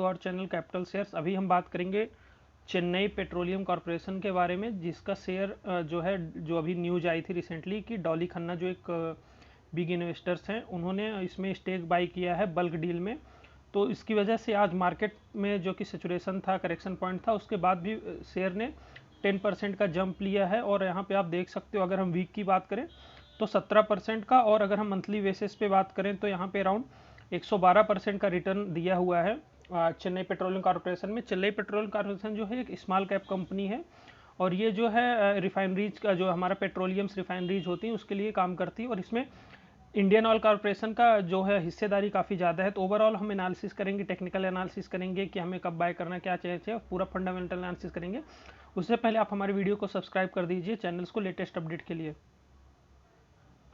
Our channel capital shares. अभी हम बात करेंगे चेन्नई पेट्रोलियम कॉरपोरेशन के बारे में, जिसका शेयर जो है, जो अभी न्यूज आई थी रिसेंटली कि डॉली खन्ना जो एक बिग इन्वेस्टर्स हैं, उन्होंने इसमें स्टेक बाई किया है बल्क डील में। तो इसकी वजह से आज मार्केट में जो कि सिचुएशन था, करेक्शन पॉइंट था, उसके बाद भी शेयर ने 10% का जंप लिया है। और यहाँ पे आप देख सकते हो, अगर हम वीक की बात करें तो 17% का, और अगर हम मंथली बेसिस पे बात करें तो यहाँ पे अराउंड 112% का रिटर्न दिया हुआ है चेन्नई पेट्रोलियम कॉर्पोरेशन में। चेन्नई पेट्रोलियम कॉर्पोरेशन जो है एक स्मॉल कैप कंपनी है, और ये जो है रिफाइनरीज का, जो हमारा पेट्रोलियम्स रिफाइनरीज होती हैं उसके लिए काम करती है, और इसमें इंडियन ऑयल कॉर्पोरेशन का जो है हिस्सेदारी काफ़ी ज़्यादा है। तो ओवरऑल हम एनालिसिस करेंगे, टेक्निकल एनालिसिस करेंगे कि हमें कब बाय करना, क्या चाहिए, पूरा फंडामेंटल एनालिसिस करेंगे। उससे पहले आप हमारे वीडियो को सब्सक्राइब कर दीजिए चैनल्स को लेटेस्ट अपडेट के लिए।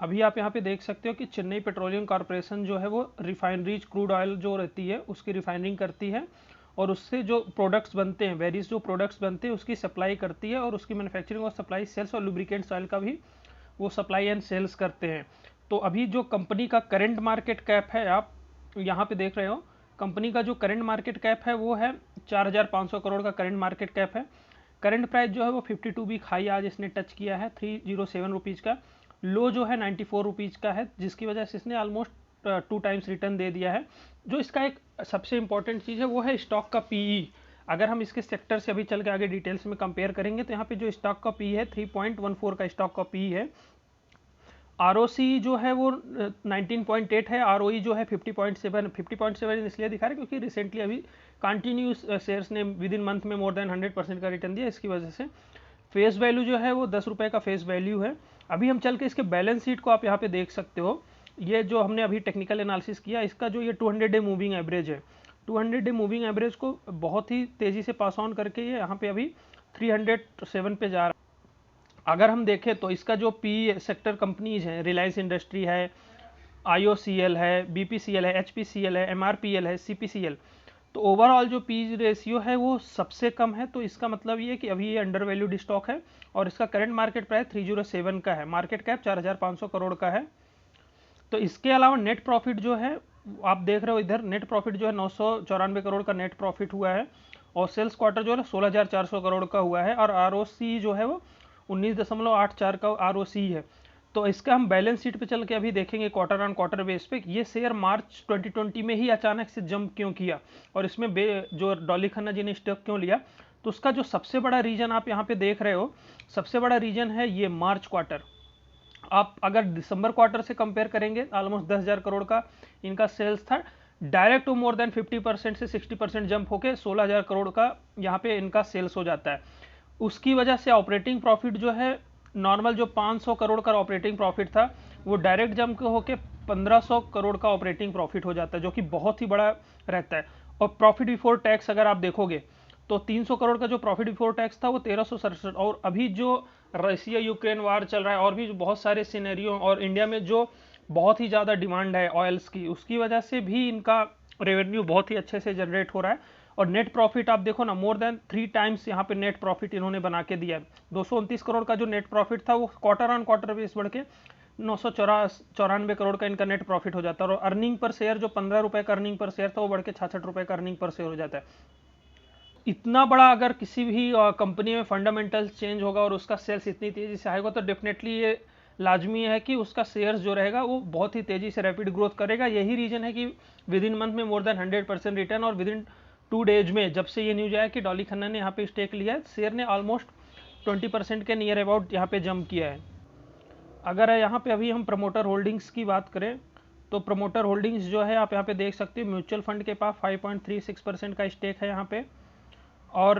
अभी आप यहाँ पे देख सकते हो कि चेन्नई पेट्रोलियम कॉर्पोरेशन जो है वो रिफाइनरीज क्रूड ऑयल जो रहती है उसकी रिफाइनिंग करती है, और उससे जो प्रोडक्ट्स बनते हैं, वेरियस जो प्रोडक्ट्स बनते हैं उसकी सप्लाई करती है, और उसकी मैन्युफैक्चरिंग और सप्लाई, सेल्स और लुब्रिकेंट्स ऑयल का भी वो सप्लाई एंड सेल्स करते हैं। तो अभी जो कंपनी का करंट मार्केट कैप है, आप यहाँ पे देख रहे हो, कंपनी का जो करंट मार्केट कैप है वो है 4500 करोड़ का करंट मार्केट कैप है। करंट प्राइस जो है वो 52 वीक हाई आज इसने टच किया है 307 रुपीज़ का। लो जो है 94 रुपीज़ का है, जिसकी वजह से इसने ऑलमोस्ट 2 टाइम्स रिटर्न दे दिया है। जो इसका एक सबसे इंपॉर्टेंट चीज़ है वो है स्टॉक का पीई। अगर हम इसके सेक्टर से अभी चल के आगे डिटेल्स में कंपेयर करेंगे तो यहाँ पे जो स्टॉक का पी है 3.14 का स्टॉक का पी है। आरओसी जो है वो 19.8 है, आरओई जो है 50.7। 50.7 इसलिए दिखा रहे क्योंकि रिसेंटली अभी कंटिन्यूस शेयर्स ने विद इन मंथ में मोर देन 100% का रिटर्न दिया, इसकी वजह से। फेस वैल्यू जो है वो 10 रुपये का फेस वैल्यू है। अभी हम चल के इसके बैलेंस शीट को आप यहाँ पे देख सकते हो। ये जो हमने अभी टेक्निकल एनालिसिस किया, इसका जो ये 200 डे मूविंग एवरेज है, 200 डे मूविंग एवरेज को बहुत ही तेज़ी से पास ऑन करके ये यहाँ पे अभी 307 पे जा रहा है। अगर हम देखें तो इसका जो पी सेक्टर कंपनीज हैं, रिलायंस इंडस्ट्री है, आईओसीएल है, बीपीसीएल है, एचपीसीएल है, एमआरपीएल है, सीपीसीएल, तो ओवरऑल जो पी रेशियो है वो सबसे कम है। तो इसका मतलब ये कि अभी ये अंडर वैल्यूड स्टॉक है, और इसका करंट मार्केट प्राइस 307 का है, मार्केट कैप 4500 करोड़ का है। तो इसके अलावा नेट प्रॉफिट जो है आप देख रहे हो इधर, नेट प्रॉफिट जो है 994 करोड़ का नेट प्रॉफिट हुआ है, और सेल्स क्वार्टर जो है 16400 करोड़ का हुआ है, और आरओसी जो है वो 19.84 का आरओसी है। तो इसका हम बैलेंस शीट पे चल के अभी देखेंगे क्वार्टर ऑन क्वार्टर बेस पे, ये शेयर मार्च 2020 में ही अचानक से जंप क्यों किया, और इसमें जो डॉली खन्ना जी ने स्टॉक क्यों लिया। तो उसका जो सबसे बड़ा रीजन आप यहाँ पे देख रहे हो, सबसे बड़ा रीजन है ये मार्च क्वार्टर। आप अगर दिसंबर क्वार्टर से कंपेयर करेंगे, ऑलमोस्ट 10,000 करोड़ का इनका सेल्स था, डायरेक्ट टू मोर देन 50% से 60% जंप होके 16,000 करोड़ का यहाँ पे इनका सेल्स हो जाता है। उसकी वजह से ऑपरेटिंग प्रॉफिट जो है, नॉर्मल जो 500 करोड़ का ऑपरेटिंग प्रॉफिट था, वो डायरेक्ट जंप होके 1500 करोड़ का ऑपरेटिंग प्रॉफिट हो जाता है, जो कि बहुत ही बड़ा रहता है। और प्रॉफिट बिफोर टैक्स अगर आप देखोगे तो 300 करोड़ का जो प्रॉफिट बिफोर टैक्स था वो 1367। और अभी जो रशिया यूक्रेन वार चल रहा है, और भी बहुत सारे सिनेरियो, और इंडिया में जो बहुत ही ज़्यादा डिमांड है ऑयल्स की, उसकी वजह से भी इनका रेवेन्यू बहुत ही अच्छे से जनरेट हो रहा है। और नेट प्रॉफिट आप देखो ना, मोर देन 3 टाइम्स यहाँ पे नेट प्रॉफिट इन्होंने बना के दिया है। 229 करोड़ का जो नेट प्रॉफिट था वो क्वार्टर ऑन क्वार्टर बेस बढ़ के 994 करोड़ का इनका नेट प्रॉफिट हो जाता है, और अर्निंग पर शेयर जो 15 रुपए का अर्निंग पर शेयर था वो बढ़ के 66 रुपए का अर्निंग पर शेयर हो जाता है। इतना बड़ा अगर किसी भी कंपनी में फंडामेंटल्स चेंज होगा और उसका सेल्स इतनी तेजी से आएगा, तो डेफिनेटली ये लाजमी है कि उसका शेयर्स जो रहेगा वो बहुत ही तेजी से रैपिड ग्रोथ करेगा। यही रीजन है कि विद इन मंथ में मोर देन 100% रिटर्न, और विद इन 2 डेज में जब से ये न्यूज आया कि डॉली खन्ना ने यहाँ पे स्टेक लिया है, शेयर ने ऑलमोस्ट 20% के नियर अबाउट यहाँ पे जंप किया है। अगर यहाँ पे अभी हम प्रमोटर होल्डिंग्स की बात करें तो प्रमोटर होल्डिंग्स जो है आप यहाँ पे देख सकते हो, म्यूचुअल फंड के पास 5.36% का स्टेक है यहाँ पे, और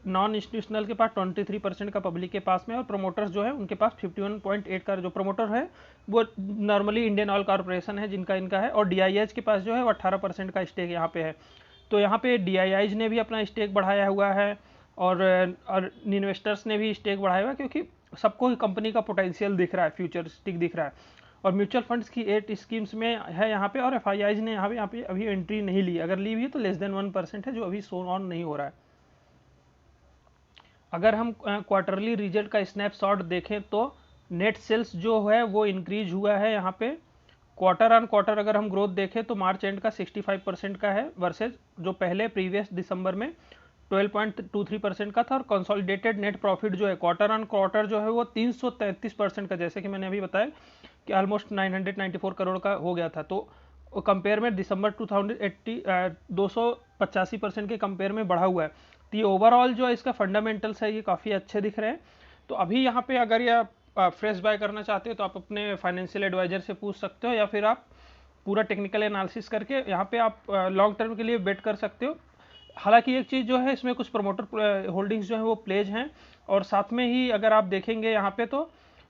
नॉन इंस्टीट्यूशनल के पास 23% का पब्लिक के पास में, और प्रमोटर्स जो है उनके पास 51.8 का जो प्रमोटर है वो नॉर्मली इंडियन ऑयल कॉर्पोरेशन है जिनका इनका है, और डीआईआईज के पास जो है वो 18% का स्टेक यहाँ पे है। तो यहाँ पे डीआईआईज ने भी अपना स्टेक बढ़ाया हुआ है, और इन्वेस्टर्स ने भी स्टेक बढ़ाया हुआ है, क्योंकि सबको कंपनी का पोटेंशियल दिख रहा है, फ्यूचरिस्टिक दिख रहा है। और म्यूचुअल फंड्स की 8 स्कीम्स में है यहाँ पे, और एफआईआईज ने यहाँ पे अभी एंट्री नहीं ली, अगर ली भी है तो लेस देन 1% है, जो अभी शो ऑन नहीं हो रहा है। अगर हम क्वार्टरली रिजल्ट का स्नैपशॉट देखें तो नेट सेल्स जो है वो इंक्रीज हुआ है यहाँ पे क्वार्टर ऑन क्वार्टर अगर हम ग्रोथ देखें तो मार्च एंड का 65% का है वर्सेज जो पहले प्रीवियस दिसंबर में 12.23% का था। और कंसोलिडेटेड नेट प्रॉफिट जो है क्वार्टर ऑन क्वार्टर जो है वो 333% का, जैसे कि मैंने अभी बताया कि ऑलमोस्ट 994 करोड़ का हो गया था। तो कंपेयर में दिसंबर 2080 285% के कंपेयर में बढ़ा हुआ है। तो ये ओवरऑल जो है इसका फंडामेंटल्स है ये काफ़ी अच्छे दिख रहे हैं। तो अभी यहाँ पे अगर ये फ्रेश बाय करना चाहते हो तो आप अपने फाइनेंशियल एडवाइजर से पूछ सकते हो, या फिर आप पूरा टेक्निकल एनालिसिस करके यहाँ पे आप लॉन्ग टर्म के लिए बेट कर सकते हो। हालांकि एक चीज़ जो है इसमें कुछ प्रमोटर होल्डिंग्स जो है वो प्लेज हैं, और साथ में ही अगर आप देखेंगे यहाँ पे तो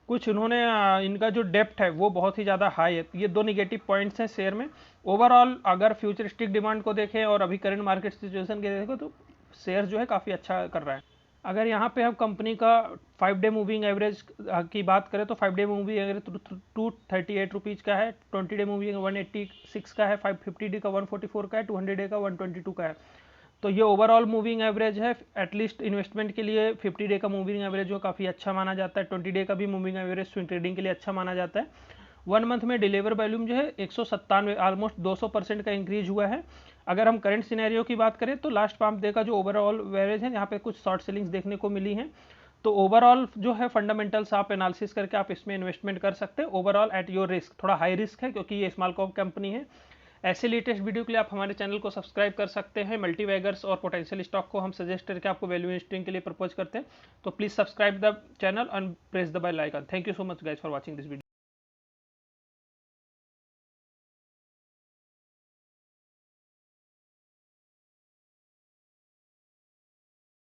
कुछ इन्होंने इनका जो डेप्थ है वो बहुत ही ज़्यादा हाई है। ये दो निगेटिव पॉइंट्स हैं शेयर में। ओवरऑल अगर फ्यूचरिस्टिक डिमांड को देखें और अभी करंट मार्केट सिचुएशन के देखें तो शेयर जो है काफ़ी अच्छा कर रहा है। अगर यहाँ पे हम कंपनी का 5 डे मूविंग एवरेज की बात करें तो 5 डे मूविंग एवरेज 238 रुपीज़ का है, 20 डे मूविंग 186 का है, 550 डे का 144 का है, 200 डे का 122 का है। तो ये ओवरऑल मूविंग एवरेज है। एटलीस्ट इन्वेस्टमेंट के लिए 50 डे का मूविंग एवरेज जो काफ़ी अच्छा माना जाता है। 20 डे का भी मूविंग एवरेज स्विंग ट्रेडिंग के लिए अच्छा माना जाता है। 1 मंथ में डिलीवर वॉल्यूम जो है 197 ऑलमोस्ट 200% का इंक्रीज हुआ है। अगर हम करंट सिनेरियो की बात करें तो लास्ट पांच डे का जो ओवरऑल एवरेज है यहाँ पे कुछ शॉर्ट सेलिंग्स देखने को मिली हैं। तो ओवरऑल जो है फंडामेंटल्स आप एनालिसिस करके आप इसमें इन्वेस्टमेंट कर सकते हैं। ओवरऑल एट योर रिस्क, थोड़ा हाई रिस्क है क्योंकि ये स्मॉल कॉप कंपनी है। ऐसे लेटेस्ट वीडियो के लिए आप हमारे चैनल को सब्सक्राइब कर सकते हैं। मल्टीवैगर्स और पोटेंशियल स्टॉक को हम सजेस्ट करके आपको वैल्यू इन्वेस्टिंग के लिए प्रपोज करते हैं। तो please subscribe the channel and press the bell icon. Thank you so much guys for watching this video.